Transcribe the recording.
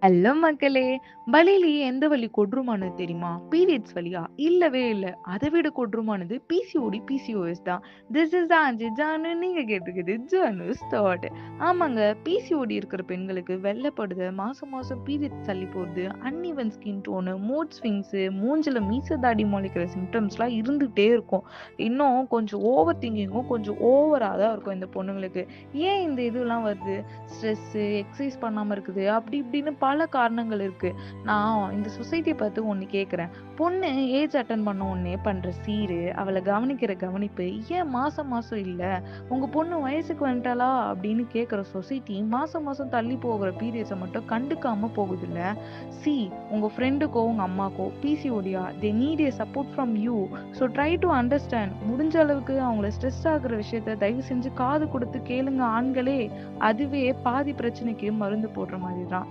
Hello மக்களே! வலியிலேயே எந்த வலி கொடூரமானது தெரியுமா? பீரியட்ஸ் வலியா? இல்லவே இல்ல. அத விட கொடூரமானது பிசிஓடி, பிசிஓஎஸ் தான். This is RJ Janu. நீங்க கேட்டுருக்குது ஜானுஸ் தாட். ஆமாங்க. பிசிஓடி இருக்கிற பெண்களுக்கு வெள்ளப்படுது, மாசம் மாசம் பீரியட்ஸ் தள்ளி போறது, uneven skin tone, mood swings, மூஞ்சில மீச தாடி முளைக்கிற சிம்ப்டம்ஸ்லாம் இருந்துகிட்டே இருக்கும். இன்னும் கொஞ்சம் ஓவர் திங்கிங்கும் கொஞ்சம் ஓவரா தான் இருக்கும் இந்த பொண்ணுங்களுக்கு. ஏன் இந்த இதுலாம் வருது? ஸ்ட்ரெஸ்ஸு, எக்சர்சைஸ் பண்ணாம இருக்குது, அப்படி இப்படின்னு பல காரணங்கள் இருக்கு. நான் இந்த சொசைட்டிய பார்த்து ஒண்ணு கேட்கிறேன். பொண்ணு ஏஜ் அட்டெண்ட் பண்ண உடனே பண்ற சீரு, அவள கவனிக்கிற கவனிப்பு, ஏன் மாசம் மாசம் இல்ல? உங்க பொண்ணு வயசுக்கு வந்துட்டாளா? அப்படின்னு கேட்கிற சொசைட்டி, மாசம் மாசம் தள்ளி போகிற பீரியட்ஸ மட்டும் கண்டுக்காம போகுதுல்ல. சி உங்க ஃப்ரெண்டுக்கோ, உங்க அம்மாக்கோ பிசிஓடியா? They need a support from you. So try to understand. முடிஞ்ச அளவுக்கு அவங்கள ஸ்ட்ரெஸ் ஆகுற விஷயத்த தயவு செஞ்சு காது கொடுத்து கேளுங்க ஆண்களே. அதுவே பாதி பிரச்சனைக்கு மருந்து போடுற மாதிரி தான்.